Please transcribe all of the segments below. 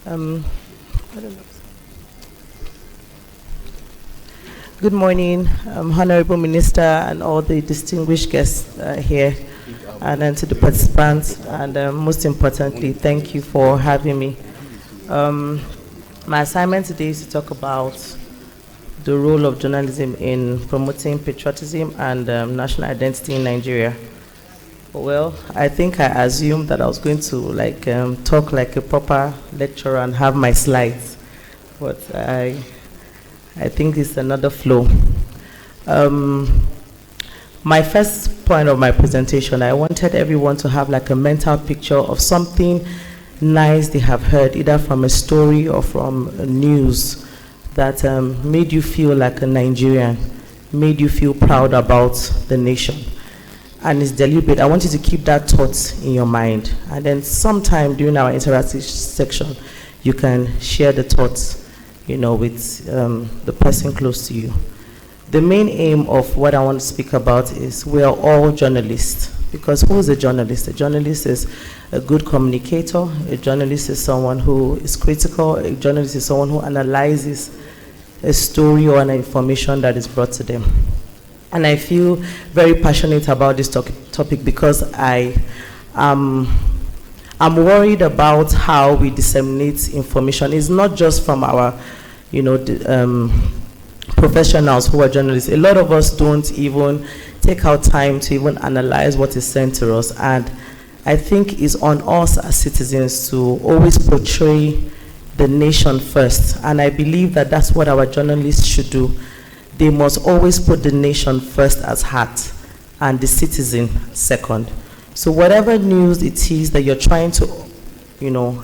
Um, I don't know. Good morning, Honorable Minister and all the distinguished guests here, and then to the participants, and most importantly, thank you for having me. My assignment today is to talk about the role of journalism in promoting patriotism and national identity in Nigeria. Well, I think I assumed that I was going to talk like a proper lecturer and have my slides, but I think it's another flow. My first point of my presentation, I wanted everyone to have like a mental picture of something nice they have heard, either from a story or from news, that made you feel like a Nigerian, made you feel proud about the nation. And it's deliberate. I want you to keep that thought in your mind. And then sometime during our interactive section, you can share the thoughts, with the person close to you. The main aim of what I want to speak about is we are all journalists. Because who is a journalist? A journalist is a good communicator. A journalist is someone who is critical. A journalist is someone who analyzes a story or an information that is brought to them. And I feel very passionate about this topic because I'm worried about how we disseminate information. It's not just from our, professionals who are journalists. A lot of us don't even take our time to even analyze what is sent to us. And I think it's on us as citizens to always portray the nation first. And I believe that that's what our journalists should do. They must always put the nation first as heart and the citizen second. So whatever news it is that you're trying to,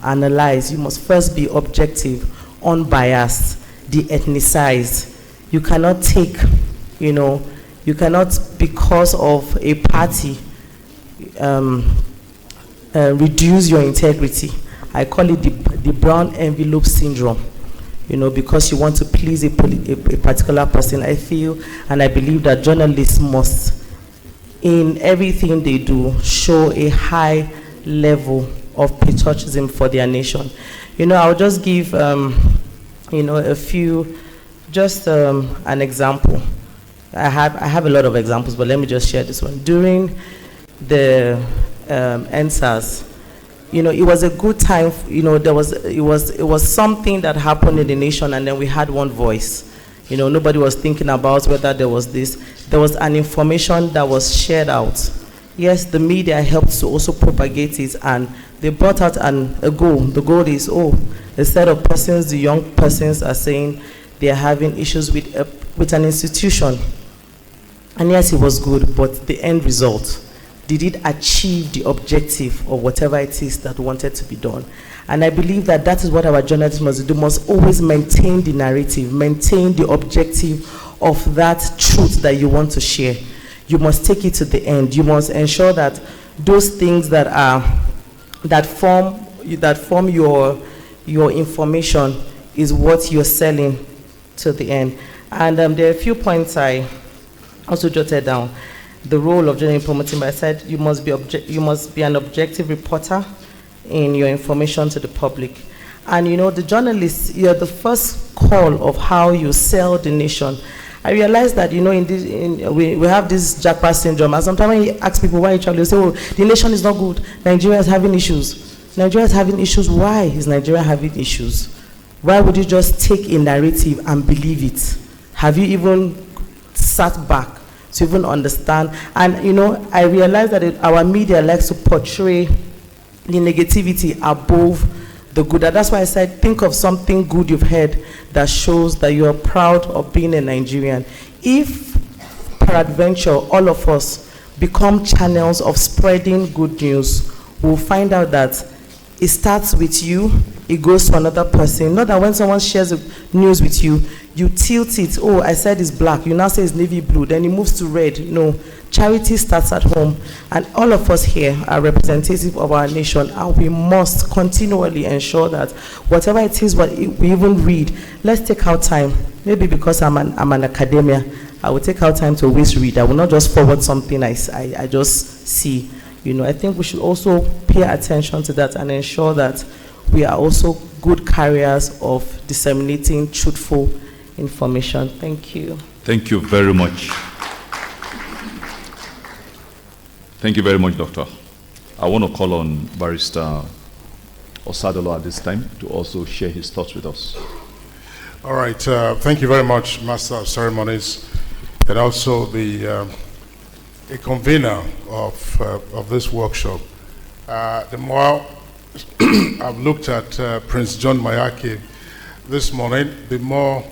analyze, you must first be objective, unbiased, de-ethnicized. You cannot take, you cannot, because of a party, reduce your integrity. I call it the brown envelope syndrome. Because you want to please a particular person. I feel and I believe that journalists must, in everything they do, show a high level of patriotism for their nation. I'll just give, a few, just an example. I have a lot of examples, but let me just share this one. During the NSAS, it was a good time. It was something that happened in the nation, and then we had one voice. Nobody was thinking about whether there was this. There was an information that was shared out. Yes, the media helped to also propagate it, and they brought out a goal. The goal is, a set of persons, the young persons are saying they are having issues with an institution. And yes, it was good, but the end result, did it achieve the objective of whatever it is that wanted to be done? And I believe that that is what our journalists must do, must always maintain the narrative, maintain the objective of that truth that you want to share. You must take it to the end. You must ensure that those things that form your information is what you're selling to the end. And there are a few points I also jotted down. The role of journalism promoting, but I said you must be an objective reporter in your information to the public. And the journalists, you're the first call of how you sell the nation. I realized that we have this jackpot syndrome, and sometimes when you ask people why you travel, they say, the nation is not good, Nigeria is having issues. Nigeria is having issues. Why is Nigeria having issues? Why would you just take a narrative and believe it? Have you even sat back to even understand? And I realize that our media likes to portray the negativity above the good. And that's why I said, think of something good you've heard that shows that you are proud of being a Nigerian. If peradventure all of us become channels of spreading good news, we'll find out that it starts with you, it goes to another person. Not that when someone shares news with you, you tilt it. I said it's black. You now say it's navy blue. Then it moves to red. No. Charity starts at home. And all of us here are representative of our nation. And we must continually ensure that whatever it is what we even read, let's take our time. Maybe because I'm an academia, I will take our time to always read. I will not just forward something I just see. I think we should also pay attention to that and ensure that we are also good carriers of disseminating truthful information. Thank you. Thank you very much. Thank you very much, Doctor. I want to call on Barrister Osadolo at this time to also share his thoughts with us. All right. Thank you very much, Master of Ceremonies, and also the convener of this workshop. The more I've looked at Prince John Mayaki this morning, the more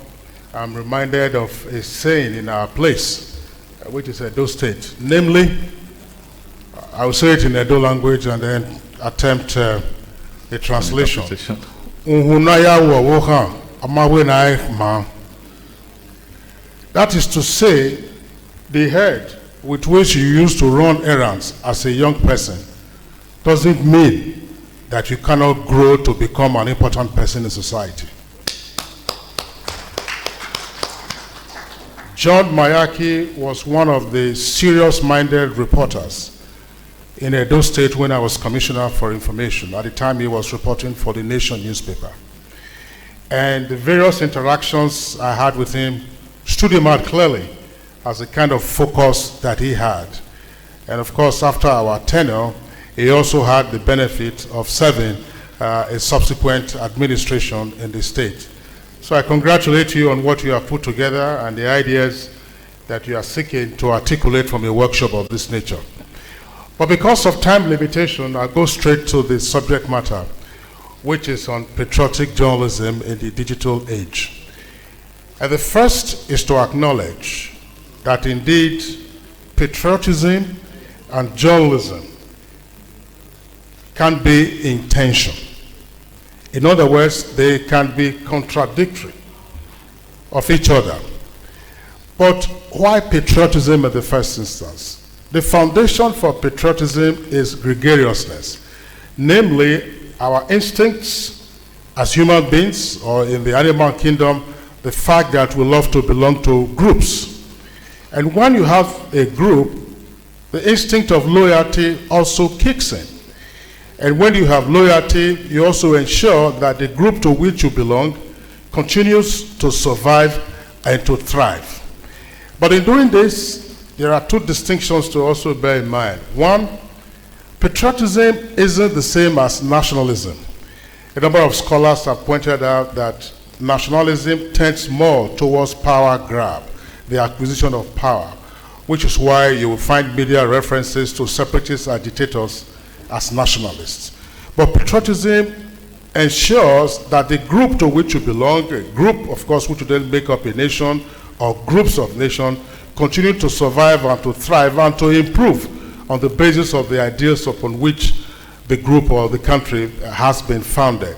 I'm reminded of a saying in our place, which is Edo State. Namely, I will say it in Edo language and then attempt a translation. That is to say, the head with which you used to run errands as a young person doesn't mean that you cannot grow to become an important person in society. John Mayaki was one of the serious-minded reporters in Edo State when I was Commissioner for Information. At the time, he was reporting for the Nation newspaper. And the various interactions I had with him stood him out clearly as the kind of focus that he had. And of course, after our tenure, he also had the benefit of serving a subsequent administration in the state. So I congratulate you on what you have put together and the ideas that you are seeking to articulate from a workshop of this nature. But because of time limitation, I'll go straight to the subject matter, which is on patriotic journalism in the digital age. And the first is to acknowledge that indeed patriotism and journalism can be in tension. In other words, they can be contradictory of each other. But why patriotism in the first instance? The foundation for patriotism is gregariousness, namely our instincts as human beings, or in the animal kingdom, the fact that we love to belong to groups. And when you have a group, the instinct of loyalty also kicks in. And when you have loyalty, you also ensure that the group to which you belong continues to survive and to thrive. But in doing this, there are two distinctions to also bear in mind. One, patriotism isn't the same as nationalism. A number of scholars have pointed out that nationalism tends more towards power grab, the acquisition of power, which is why you will find media references to separatists and dictators as nationalists. But patriotism ensures that the group to which you belong, a group, of course, which will then make up a nation or groups of nations, continue to survive and to thrive and to improve on the basis of the ideals upon which the group or the country has been founded.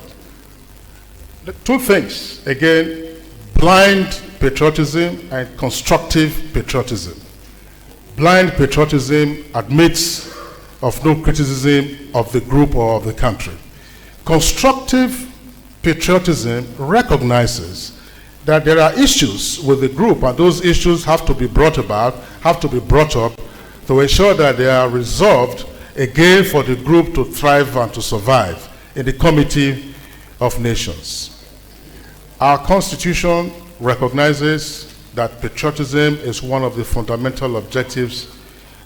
The two things, again, blind patriotism and constructive patriotism. Blind patriotism admits of no criticism of the group or of the country. Constructive patriotism recognizes that there are issues with the group, and those issues have to be brought up to ensure that they are resolved, again, for the group to thrive and to survive in the comity of nations. Our Constitution recognizes that patriotism is one of the fundamental objectives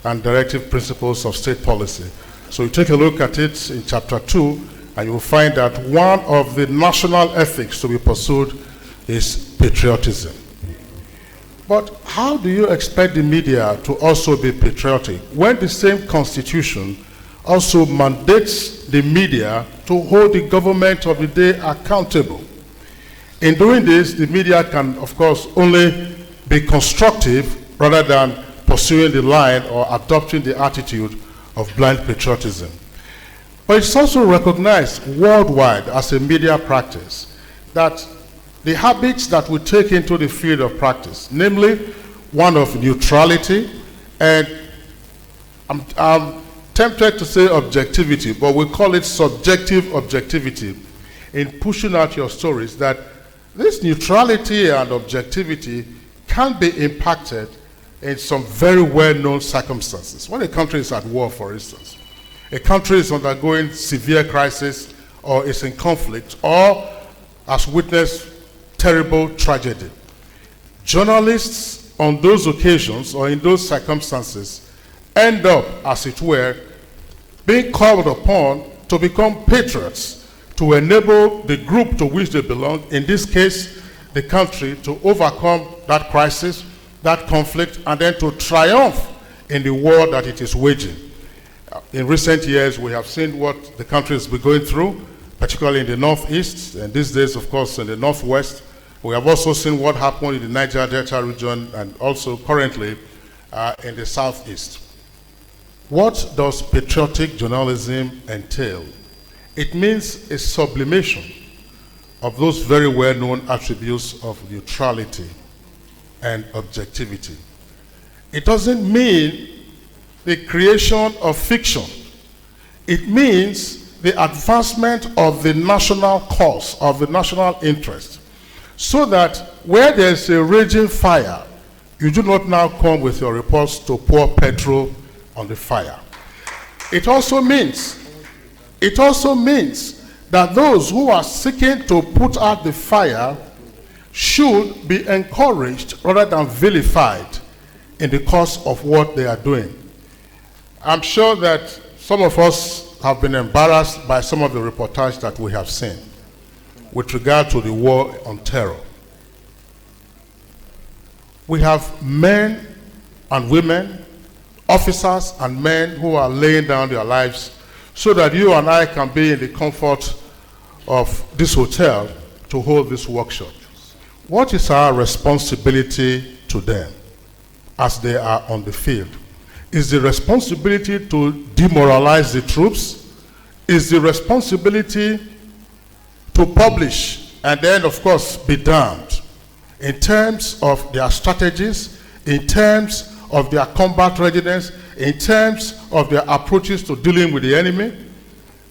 and directive principles of state policy. So you take a look at it in Chapter 2, and you will find that one of the national ethics to be pursued is patriotism. But how do you expect the media to also be patriotic when the same Constitution also mandates the media to hold the government of the day accountable? In doing this, the media can, of course, only be constructive rather than pursuing the line or adopting the attitude of blind patriotism. But it's also recognized worldwide as a media practice that the habits that we take into the field of practice, namely one of neutrality, and I'm tempted to say objectivity, but we call it subjective objectivity in pushing out your stories, that this neutrality and objectivity can be impacted in some very well-known circumstances. When a country is at war, for instance, a country is undergoing severe crisis or is in conflict, or has witnessed terrible tragedy. Journalists on those occasions or in those circumstances end up, as it were, being called upon to become patriots, to enable the group to which they belong, in this case, the country, to overcome that crisis, that conflict, and then to triumph in the war that it is waging. In recent years, we have seen what the country has been going through, particularly in the Northeast, and these days, of course, in the Northwest. We have also seen what happened in the Niger Delta region and also currently in the Southeast. What does patriotic journalism entail? It means a sublimation of those very well-known attributes of neutrality and objectivity. It doesn't mean the creation of fiction. It means the advancement of the national cause, of the national interest, so that where there's a raging fire, you do not now come with your reports to pour petrol on the fire. It also means that those who are seeking to put out the fire should be encouraged rather than vilified in the course of what they are doing. I'm sure that some of us have been embarrassed by some of the reportages that we have seen with regard to the war on terror. We have men and women, officers and men who are laying down their lives so that you and I can be in the comfort of this hotel to hold this workshop. What is our responsibility to them as they are on the field? Is the responsibility to demoralize the troops? Is the responsibility to publish and then, of course, be damned in terms of their strategies, in terms of their combat readiness, in terms of their approaches to dealing with the enemy?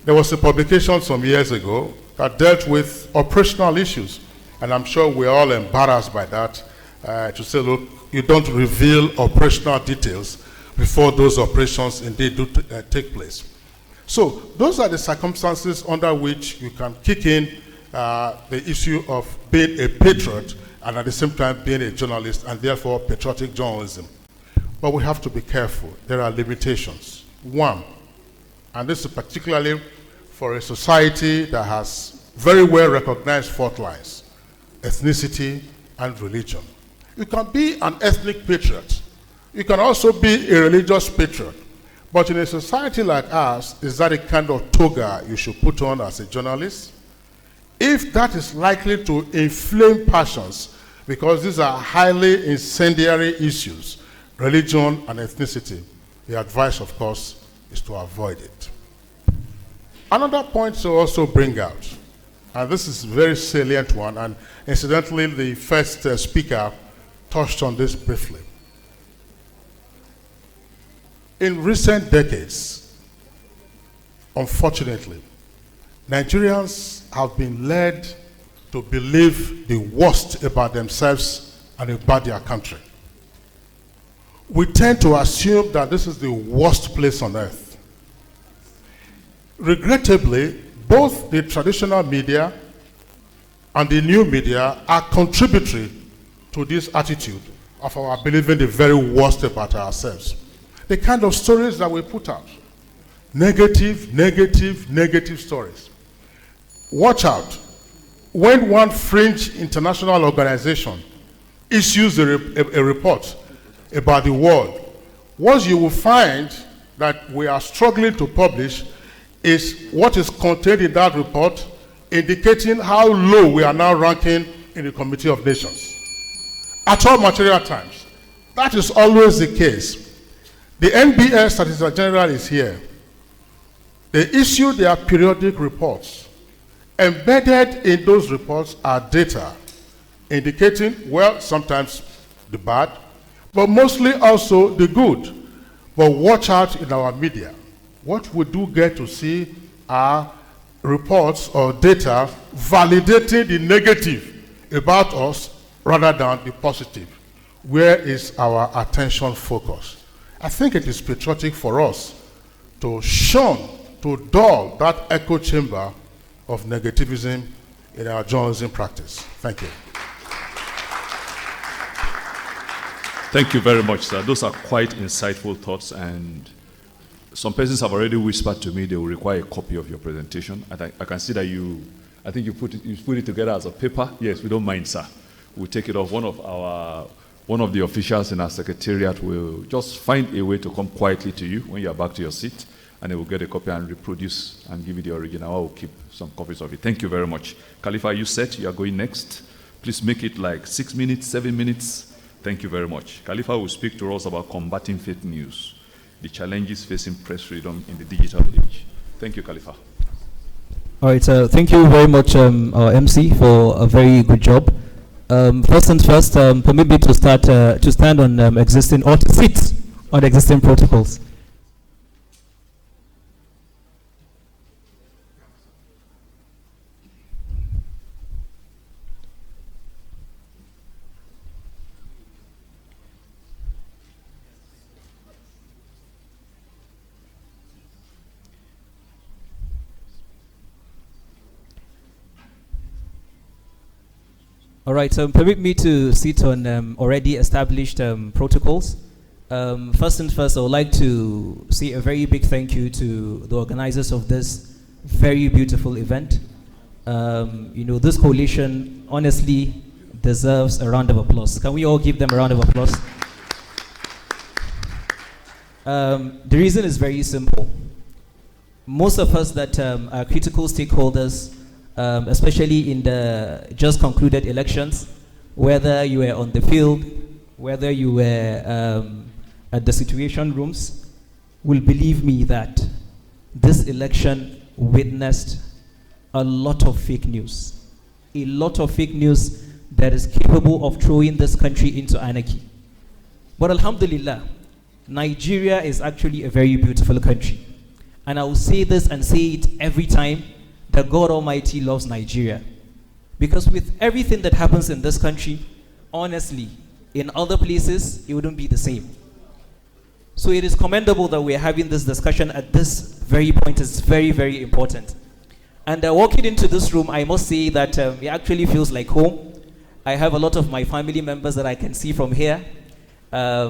There was a publication some years ago that dealt with operational issues, and I'm sure we're all embarrassed by that, to say, look, you don't reveal operational details before those operations indeed do take place. So those are the circumstances under which you can kick in the issue of being a patriot and at the same time being a journalist, and therefore patriotic journalism. But we have to be careful. There are limitations. One, and this is particularly for a society that has very well recognized fault lines: ethnicity and religion. You can be an ethnic patriot. You can also be a religious patriot. But in a society like ours, is that a kind of toga you should put on as a journalist? If that is likely to inflame passions, because these are highly incendiary issues, religion and ethnicity, the advice, of course, is to avoid it. Another point to also bring out, and this is a very salient one, and incidentally, the first speaker touched on this briefly. In recent decades, unfortunately, Nigerians have been led to believe the worst about themselves and about their country. We tend to assume that this is the worst place on earth. Regrettably, both the traditional media and the new media are contributory to this attitude of our believing the very worst about ourselves. The kind of stories that we put out, negative stories. Watch out. When one fringe international organization issues a report about the world, what you will find that we are struggling to publish is what is contained in that report, indicating how low we are now ranking in the Committee of Nations. At all material times. That is always the case. The NBS Statistics General is here. They issue their periodic reports. Embedded in those reports are data indicating, well, sometimes the bad, but mostly also the good. But watch out in our media. What we do get to see are reports or data validating the negative about us rather than the positive. Where is our attention focus? I think it is patriotic for us to shun, to dull that echo chamber of negativism in our journalism practice. Thank you. Thank you very much, sir. Those are quite insightful thoughts, and some persons have already whispered to me they will require a copy of your presentation. I can see that I think you put it together as a paper. Yes, we don't mind, sir. We'll take it off. One of the officials in our secretariat will just find a way to come quietly to you when you are back to your seat, and they will get a copy and reproduce and give you the original. I will keep some copies of it. Thank you very much. Khalifa, you said you are going next. Please make it like 6 minutes, 7 minutes. Thank you very much. Khalifa will speak to us about combating fake news, the challenges facing press freedom in the digital age. Thank you, Khalifa. All right, thank you very much, our MC, for a very good job. First and first, permit me to stand on existing, or to sit on existing protocols. All right, so permit me to sit on already established protocols. First and first, I would like to say a very big thank you to the organizers of this very beautiful event. This coalition honestly deserves a round of applause. Can we all give them a round of applause? The reason is very simple. Most of us that are critical stakeholders, especially in the just concluded elections, whether you were on the field, whether you were at the situation rooms, will believe me that this election witnessed a lot of fake news. A lot of fake news that is capable of throwing this country into anarchy. But alhamdulillah, Nigeria is actually a very beautiful country. And I will say this and say it every time, that God Almighty loves Nigeria. Because with everything that happens in this country, honestly, in other places, it wouldn't be the same. So it is commendable that we're having this discussion at this very point. It's very, very important. And walking into this room, I must say that it actually feels like home. I have a lot of my family members that I can see from here. A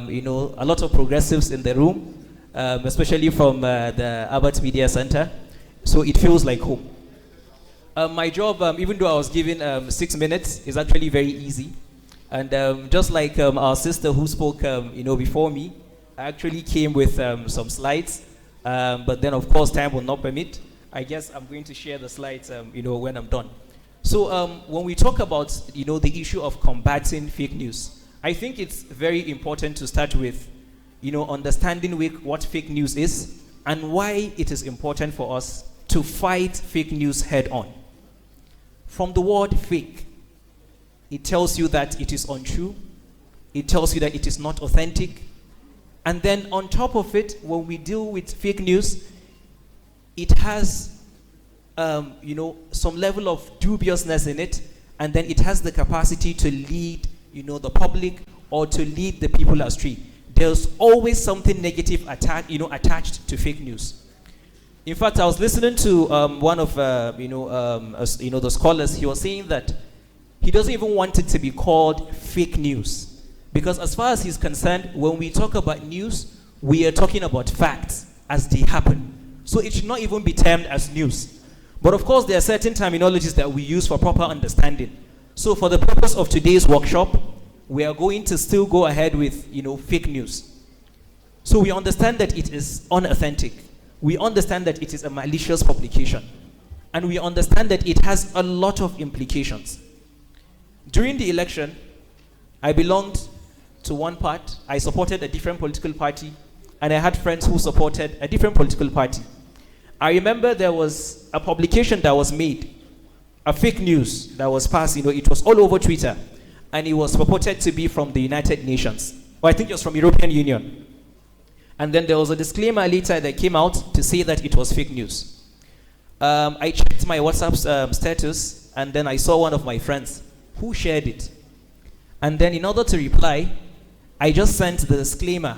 lot of progressives in the room, especially from the Abbott Media Center. So it feels like home. My job, even though I was given 6 minutes, is actually very easy. And just like our sister who spoke before me, I actually came with some slides. But then, of course, time will not permit. I guess I'm going to share the slides when I'm done. So when we talk about the issue of combating fake news, I think it's very important to start with understanding what fake news is and why it is important for us to fight fake news head on. From the word fake, it tells you that it is untrue. It tells you that it is not authentic. And then on top of it, when we deal with fake news, it has some level of dubiousness in it, and then it has the capacity to lead the public or to lead the people astray. There's always something negative attached to fake news. In fact, I was listening to one of the scholars. He was saying that he doesn't even want it to be called fake news, because as far as he's concerned, when we talk about news, we are talking about facts as they happen. So it should not even be termed as news. But of course, there are certain terminologies that we use for proper understanding. So for the purpose of today's workshop, we are going to still go ahead with fake news. So we understand that it is unauthentic. We understand that it is a malicious publication. And we understand that it has a lot of implications. During the election, I belonged to one part. I supported a different political party. And I had friends who supported a different political party. I remember there was a publication that was made, a fake news that was passed. It was all over Twitter. And it was purported to be from the United Nations. Or I think it was from European Union. And then there was a disclaimer later that came out to say that it was fake news. I checked my WhatsApp status, and then I saw one of my friends who shared it. And then in order to reply, I just sent the disclaimer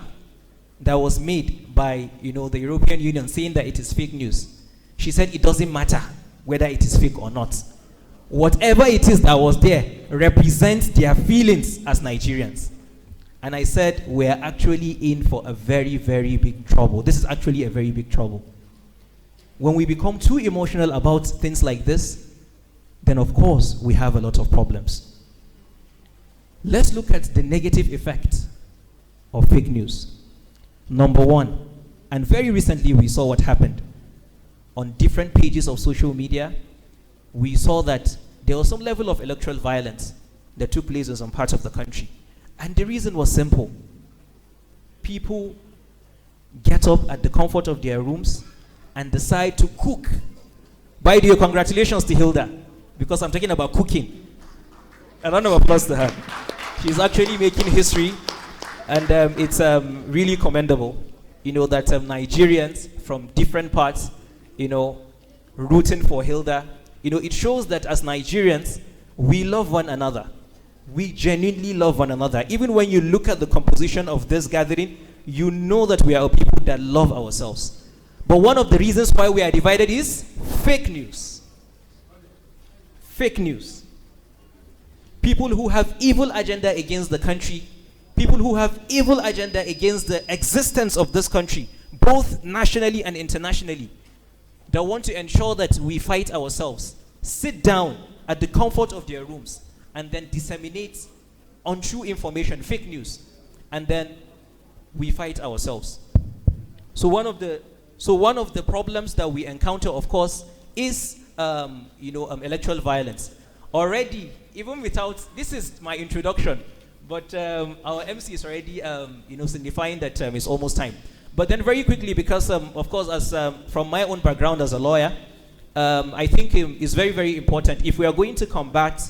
that was made by the European Union saying that it is fake news. She said it doesn't matter whether it is fake or not. whatever it is that was there represents their feelings as Nigerians. And I said, we're actually in for a very, very big trouble. This is actually a very big trouble. When we become too emotional about things like this, then of course we have a lot of problems. Let's look at the negative effect of fake news. Number one, and very recently we saw what happened on different pages of social media. We saw that there was some level of electoral violence that took place in some parts of the country. And the reason was simple. People get up at the comfort of their rooms and decide to cook. By the way, congratulations to Hilda, because I'm talking about cooking. A round of applause to her. She's actually making history, and it's really commendable, that Nigerians from different parts, rooting for Hilda. It shows that as Nigerians, we love one another. We genuinely love one another. Even when you look at the composition of this gathering, you know that we are a people that love ourselves. But one of the reasons why we are divided is fake news. Fake news. People who have evil agenda against the country, people who have evil agenda against the existence of this country, both nationally and internationally, that want to ensure that we fight ourselves, sit down at the comfort of their rooms, and then disseminate untrue information, fake news, and then we fight ourselves. So one of the problems that we encounter, of course, is electoral violence. Already, even without, this is my introduction, but our MC is already signifying that it's almost time. But then very quickly, because of course, as from my own background as a lawyer, I think it's very, very important. If we are going to combat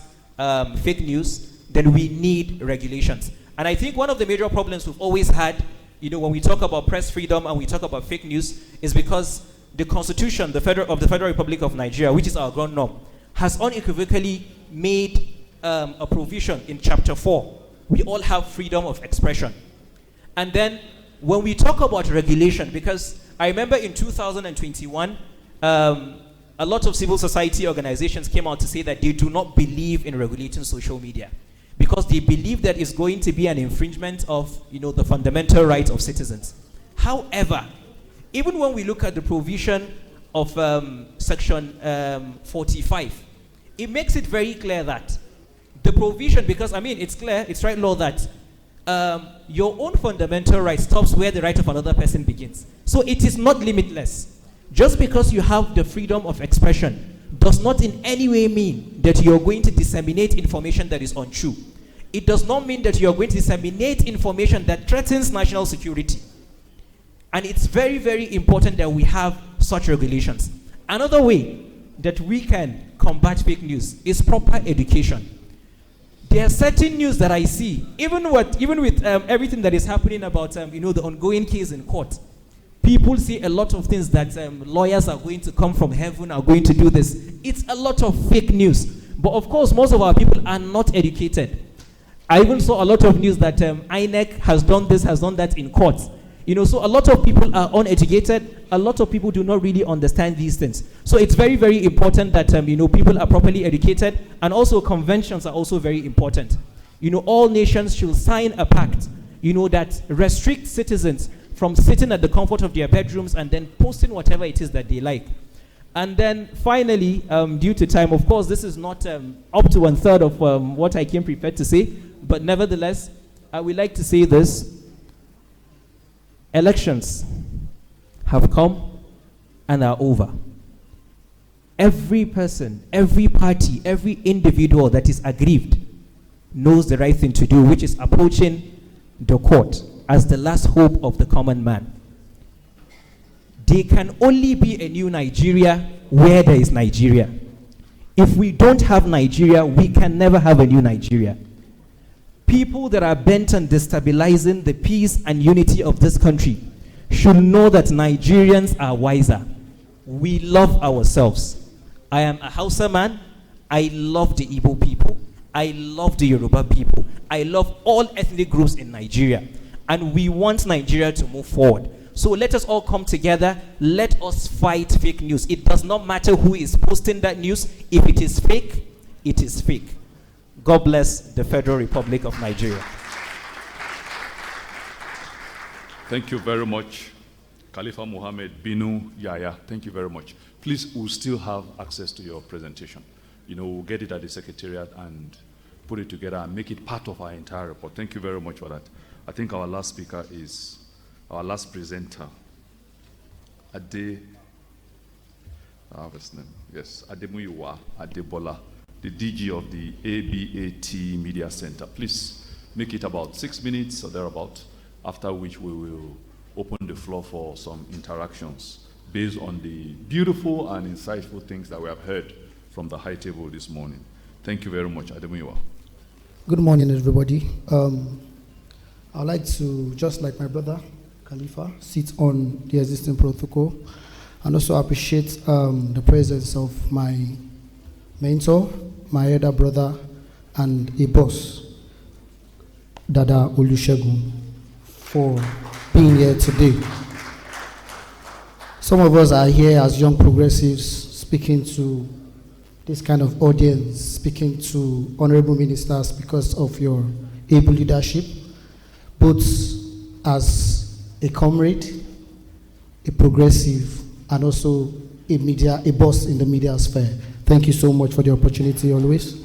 fake news, then we need regulations. And I think one of the major problems we've always had, when we talk about press freedom and we talk about fake news, is because the Constitution of the Federal Republic of Nigeria, which is our ground norm, has unequivocally made a provision in Chapter 4. We all have freedom of expression. And then when we talk about regulation, because I remember in 2021, a lot of civil society organizations came out to say that they do not believe in regulating social media because they believe that it's going to be an infringement of the fundamental rights of citizens. However, even when we look at the provision of Section 45, it makes it very clear that the provision, because it's clear, it's right law that your own fundamental right stops where the right of another person begins. So it is not limitless. Just because you have the freedom of expression does not in any way mean that you're going to disseminate information that is untrue. It does not mean that you're going to disseminate information that threatens national security. And it's very, very important that we have such regulations. Another way that we can combat fake news is proper education. There are certain news that I see, even with everything that is happening about the ongoing case in court. People see a lot of things that lawyers are going to come from heaven, are going to do this. It's a lot of fake news. But of course, most of our people are not educated. I even saw a lot of news that INEC has done this, has done that in court. So a lot of people are uneducated. A lot of people do not really understand these things. So it's very, very important that people are properly educated, and also conventions are also very important. All nations should sign a pact, that restricts citizens from sitting at the comfort of their bedrooms and then posting whatever it is that they like. And then finally, due to time, of course, this is not up to 1/3 of what I came prepared to say, but nevertheless, I would like to say this. Elections have come and are over. Every person, every party, every individual that is aggrieved knows the right thing to do, which is approaching the court as the last hope of the common man. There can only be a new Nigeria where there is Nigeria. If we don't have Nigeria, we can never have a new Nigeria. People that are bent on destabilizing the peace and unity of this country should know that Nigerians are wiser. We love ourselves. I am a Hausa man. I love the Igbo people. I love the Yoruba people. I love all ethnic groups in Nigeria. And we want Nigeria to move forward. So let us all come together. Let us fight fake news. It does not matter who is posting that news. If it is fake, it is fake. God bless the Federal Republic of Nigeria. Thank you very much, Khalifa Mohammed Binu Yaya. Thank you very much. Please, we'll still have access to your presentation. We'll get it at the Secretariat and put it together and make it part of our entire report. Thank you very much for that. I think our last speaker is our last presenter, Ade, I have his name, yes, Ademuyiwa Adebola, the DG of the ABAT Media Center. Please make it about 6 minutes or thereabout, after which we will open the floor for some interactions based on the beautiful and insightful things that we have heard from the high table this morning. Thank you very much, Ademuyiwa. Good morning, everybody. I'd like to, just like my brother, Khalifa, sit on the existing protocol and also appreciate the presence of my mentor, my elder brother, and a boss, Dada Olusegun, for being here today. Some of us are here as young progressives speaking to this kind of audience, speaking to honorable ministers because of your able leadership, both as a comrade, a progressive, and also a boss in the media sphere. Thank you so much for the opportunity always.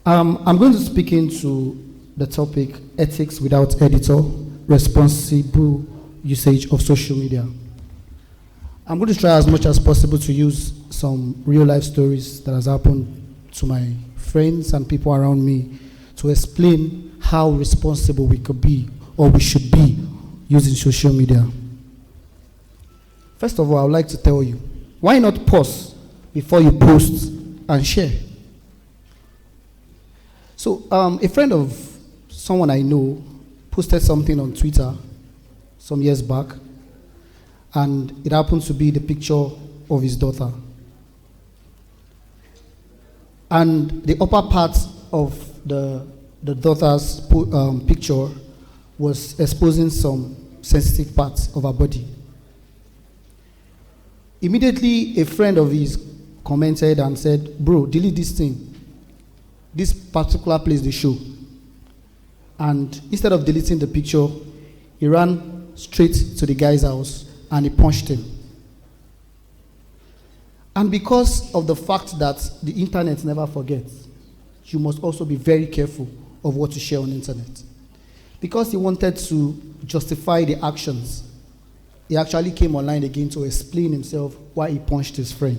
I'm going to speak into the topic, ethics without editor, responsible usage of social media. I'm going to try as much as possible to use some real life stories that has happened to my friends and people around me to explain how responsible we could be or we should be using social media. First of all, I would like to tell you, why not pause before you post and share? So a friend of someone I know posted something on Twitter some years back, and it happens to be the picture of his daughter. And the upper part of the daughter's picture was exposing some sensitive parts of her body. Immediately, a friend of his commented and said, "Bro, delete this thing. This particular place they show." And instead of deleting the picture, he ran straight to the guy's house and he punched him. And because of the fact that the internet never forgets, you must also be very careful of what you share on the internet. Because he wanted to justify the actions, he actually came online again to explain himself why he punched his friend.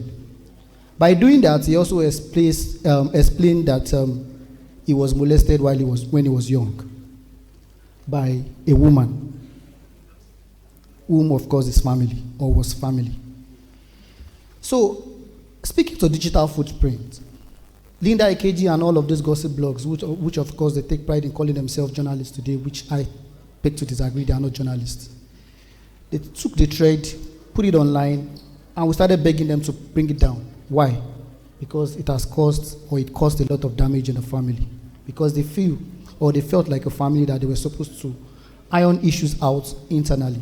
By doing that, he also explained that he was molested when he was young by a woman, whom of course is family or was family. So, speaking to digital footprint, Linda AKG and all of these gossip blogs, which of course they take pride in calling themselves journalists today, which I beg to disagree, they are not journalists. They took the thread, put it online, and we started begging them to bring it down. Why? Because it caused a lot of damage in the family. Because they felt like a family that they were supposed to iron issues out internally.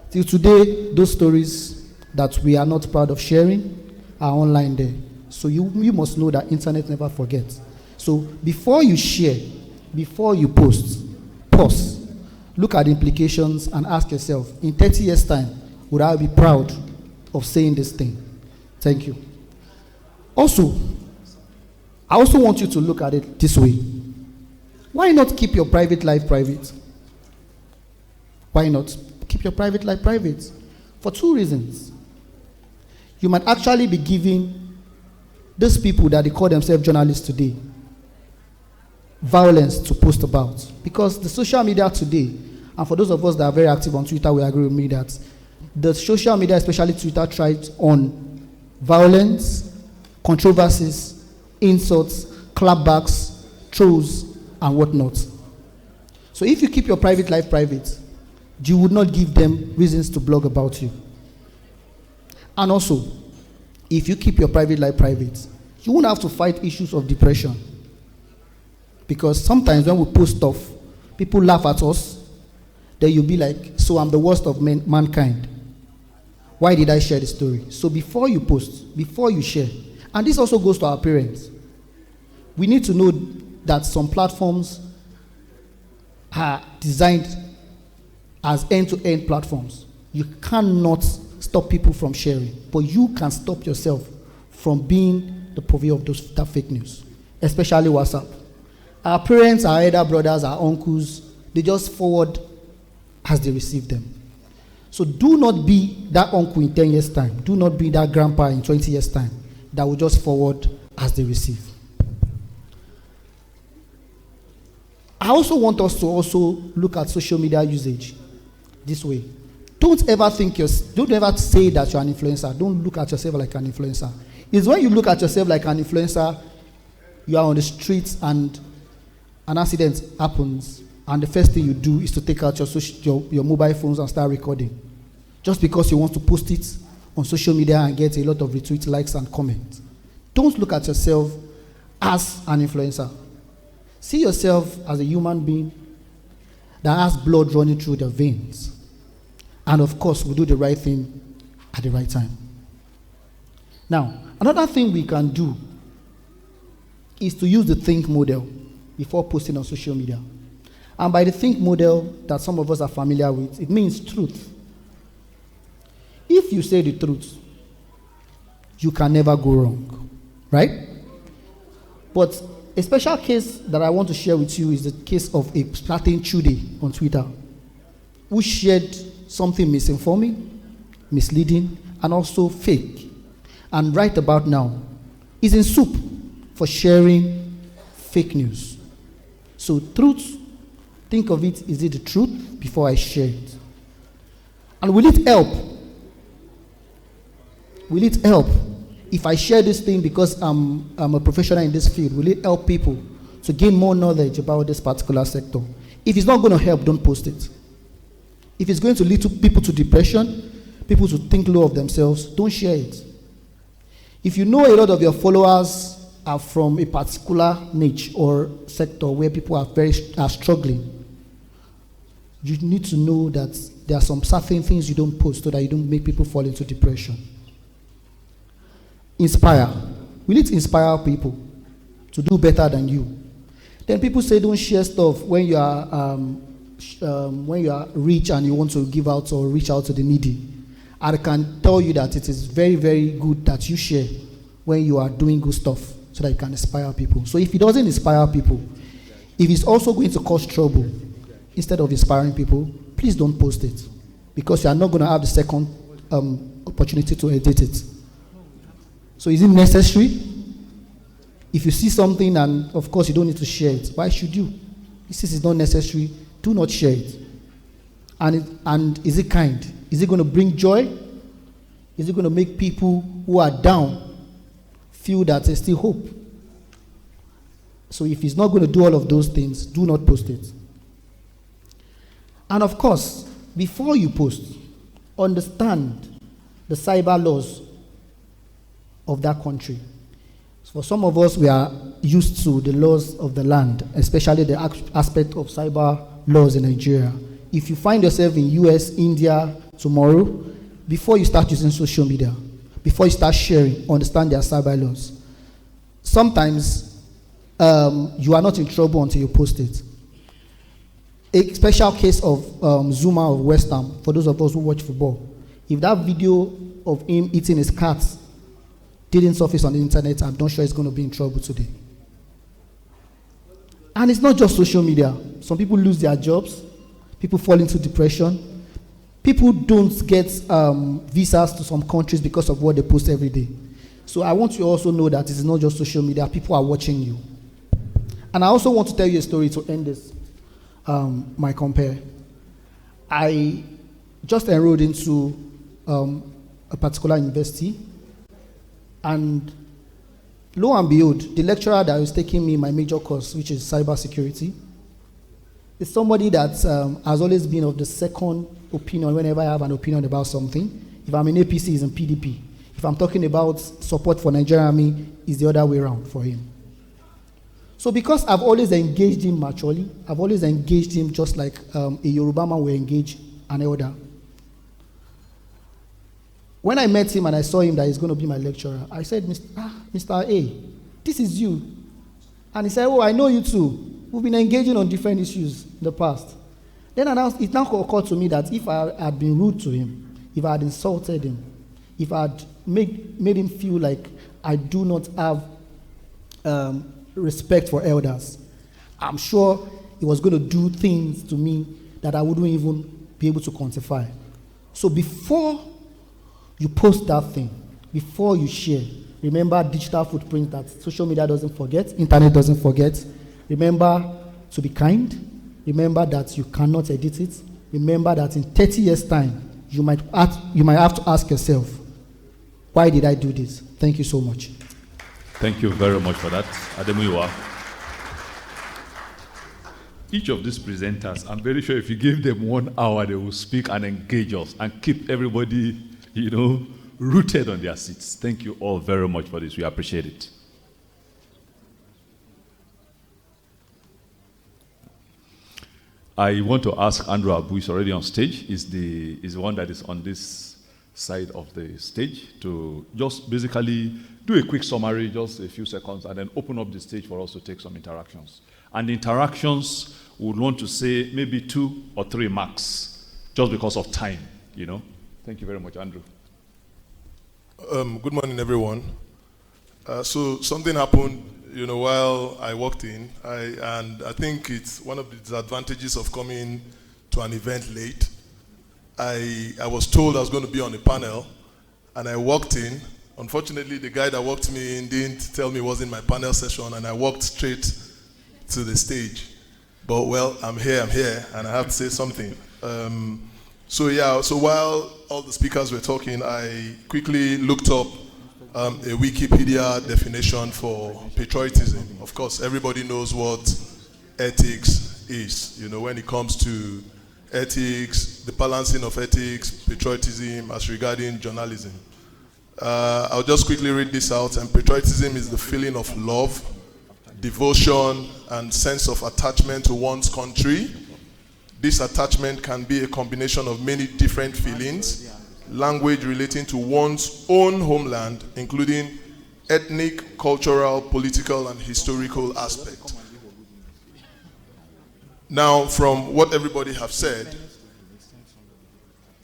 Till today, those stories that we are not proud of sharing are online there. So you must know that internet never forgets. So before you share, before you post, pause, look at the implications and ask yourself, in 30 years' time, would I be proud of saying this thing? Thank you. Also, I also want you to look at it this way. Why not keep your private life private? Why not keep your private life private? For two reasons. You might actually be giving those people that they call themselves journalists today violence to post about. Because the social media today, and for those of us that are very active on Twitter, we agree with me that the social media, especially Twitter, thrives on violence, controversies, insults, clapbacks, trolls, and whatnot. So if you keep your private life private, you would not give them reasons to blog about you. And also, if you keep your private life private, you won't have to fight issues of depression. Because sometimes when we post stuff, people laugh at us, then you'll be like, so I'm the worst of mankind. Why did I share the story? So before you post, before you share, and this also goes to our parents. we need to know that some platforms are designed as end-to-end platforms. You cannot stop people from sharing, but you can stop yourself from being the purveyor of that fake news, especially WhatsApp. Our parents, our elder brothers, our uncles, they just forward as they receive them. So do not be that uncle in 10 years' time. Do not be that grandpa in 20 years' time that will just forward as they receive. I also want us to also look at social media usage this way. Don't ever say that you're an influencer. Don't look at yourself like an influencer. It's when you look at yourself like an influencer, you are on the streets and an accident happens, and the first thing you do is to take out your mobile phones and start recording. Just because you want to post it on social media and get a lot of retweets, likes, and comments. Don't look at yourself as an influencer. See yourself as a human being that has blood running through their veins. And of course, we do the right thing at the right time. Now, another thing we can do is to use the think model before posting on social media. And by the think model that some of us are familiar with, it means truth. If you say the truth, you can never go wrong, right? But a special case that I want to share with you is the case of a certain Chude on Twitter who shared something misinforming, misleading, and also fake. And right about now, is in soup for sharing fake news. So truth, think of it, is it the truth before I share it? And will it help? Will it help if I share this thing because I'm a professional in this field? Will it help people to gain more knowledge about this particular sector? If it's not going to help, don't post it. If it's going to lead to people to depression, people to think low of themselves, don't share it. If you know a lot of your followers are from a particular niche or sector where people are struggling, you need to know that there are some certain things you don't post so that you don't make people fall into depression. Inspire. We need to inspire people to do better than you. Then people say don't share stuff when you are rich and you want to give out or reach out to the needy. I can tell you that it is very, very good that you share when you are doing good stuff so that you can inspire people. So if it doesn't inspire people, if it's also going to cause trouble instead of inspiring people, please don't post it because you are not going to have the second opportunity to edit it. So is it necessary? If you see something and of course you don't need to share it, why should you? If this is not necessary, do not share it. And is it kind? Is it going to bring joy? Is it going to make people who are down feel that there's still hope? So if it's not going to do all of those things, do not post it. And of course, before you post, understand the cyber laws of that country. So for some of us, we are used to the laws of the land, especially the aspect of cyber laws in Nigeria. If you find yourself in US, India tomorrow, before you start using social media, before you start sharing, understand their cyber laws. Sometimes you are not in trouble until you post it. A special case of Zuma of West Ham, for those of us who watch football, if that video of him eating his cat didn't surface on the internet, I'm not sure he's going to be in trouble today. And it's not just social media. Some people lose their jobs. People fall into depression. People don't get visas to some countries because of what they post every day. So I want you to also know that it's not just social media. People are watching you. And I also want to tell you a story to end this, my compare. I just enrolled into a particular university. And lo and behold, the lecturer that was taking me my major course, which is cybersecurity, is somebody that has always been of the second opinion whenever I have an opinion about something. If I'm in APC, he's in PDP. If I'm talking about support for Nigerian Army, it's the other way around for him. So because I've always engaged him maturely, I've always engaged him just like a Yoruba man will engage an elder. When I met him and I saw him that he's going to be my lecturer, I said, Mr. A, this is you. And he said, oh, I know you too. We've been engaging on different issues in the past. Then it now occurred to me that if I had been rude to him, if I had insulted him, if I had made him feel like I do not have respect for elders, I'm sure he was going to do things to me that I wouldn't even be able to quantify. So before you post that thing, before you share, remember digital footprint that social media doesn't forget, internet doesn't forget. Remember to be kind. Remember that you cannot edit it. Remember that in 30 years' time, you might have to ask yourself, why did I do this? Thank you so much. Thank you very much for that, Ademuyiwa. Each of these presenters, I'm very sure if you give them 1 hour, they will speak and engage us and keep everybody, rooted on their seats. Thank you all very much for this. We appreciate it. I want to ask Andrew Abu, who's already on stage, is the one that is on this side of the stage, to just basically do a quick summary, just a few seconds, and then open up the stage for us to take some interactions. And the interactions, we would want to say maybe 2 or 3 max, just because of time, Thank you very much, Andrew. Good morning, everyone. So something happened, while I walked in, and I think it's one of the disadvantages of coming to an event late. I was told I was going to be on a panel, and I walked in. Unfortunately, the guy that walked me in didn't tell me it wasn't my panel session, and I walked straight to the stage. But well, I'm here, and I have to say something. So while all the speakers were talking, I quickly looked up a Wikipedia definition for patriotism. Of course, everybody knows what ethics is. When it comes to ethics, the balancing of ethics, patriotism as regarding journalism. I'll just quickly read this out. And patriotism is the feeling of love, devotion, and sense of attachment to one's country. This attachment can be a combination of many different feelings, language relating to one's own homeland, including ethnic, cultural, political, and historical aspects. Now, from what everybody have said,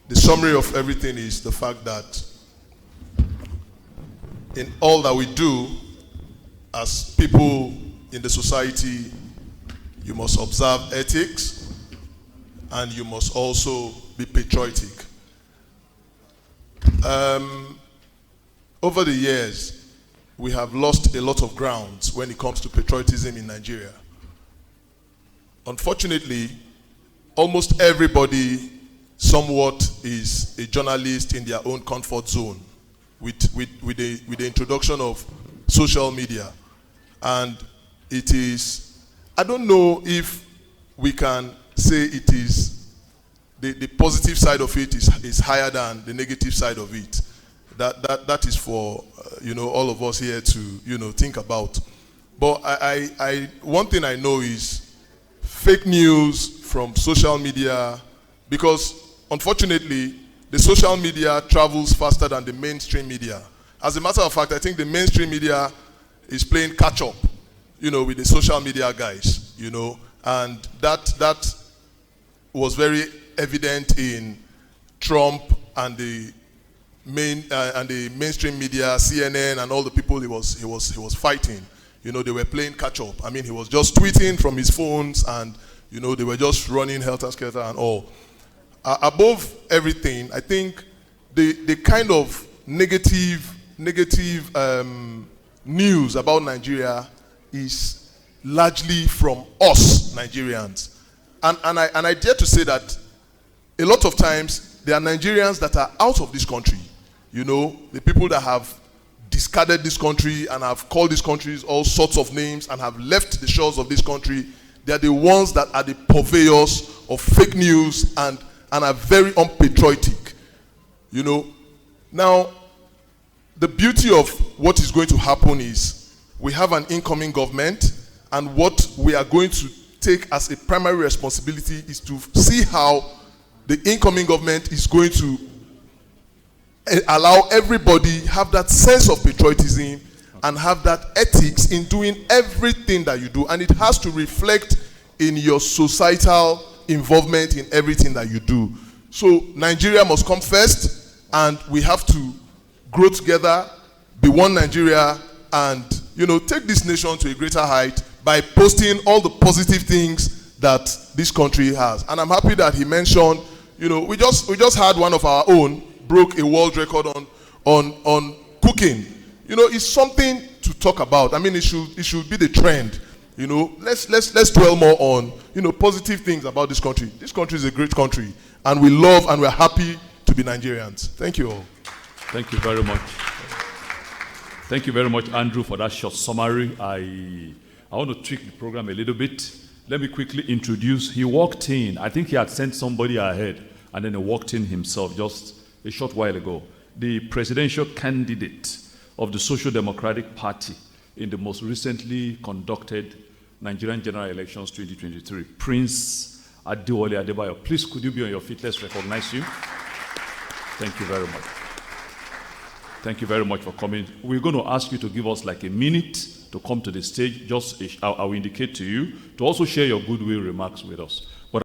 the summary of everything is the fact that in all that we do as people in the society, you must observe ethics and you must also be patriotic. Over the years, we have lost a lot of grounds when it comes to patriotism in Nigeria. Unfortunately, almost everybody somewhat is a journalist in their own comfort zone with the introduction of social media. And it is, I don't know if we can say it is, the positive side of it is higher than the negative side of it. That is for all of us here to think about. But one thing I know is fake news from social media, because unfortunately the social media travels faster than the mainstream media. As a matter of fact, I think the mainstream media is playing catch up, with the social media guys, and that was very evident in Trump and the mainstream media, CNN, and all the people he was fighting. They were playing catch up. I mean, he was just tweeting from his phones, and they were just running helter skelter and all. Above everything, I think the kind of negative news about Nigeria is largely from us Nigerians, and I dare to say that a lot of times there are Nigerians that are out of this country. The people that have discarded this country and have called these countries all sorts of names and have left the shores of this country. They are the ones that are the purveyors of fake news and are very unpatriotic. Now, the beauty of what is going to happen is we have an incoming government, and what we are going to take as a primary responsibility is to see how the incoming government is going to allow everybody have that sense of patriotism and have that ethics in doing everything that you do. And it has to reflect in your societal involvement in everything that you do. So Nigeria must come first, and we have to grow together, be one Nigeria, and take this nation to a greater height by posting all the positive things that this country has. And I'm happy that he mentioned, we just had one of our own broke a world record on cooking. It's something to talk about. I mean, it should be the trend. Let's dwell more on positive things about this country. This country is a great country, and we love and we're happy to be Nigerians. Thank you all. Thank you very much. Thank you very much, Andrew, for that short summary. I want to tweak the program a little bit. Let me quickly introduce. He walked in. I think he had sent somebody ahead, and then he walked in himself just a short while ago. The presidential candidate of the Social Democratic Party in the most recently conducted Nigerian General Elections 2023, Prince Adewale Adebayo. Please, could you be on your feet? Let's recognize you. Thank you very much. Thank you very much for coming. We're going to ask you to give us like a minute to come to the stage. I will indicate to you to also share your goodwill remarks with us.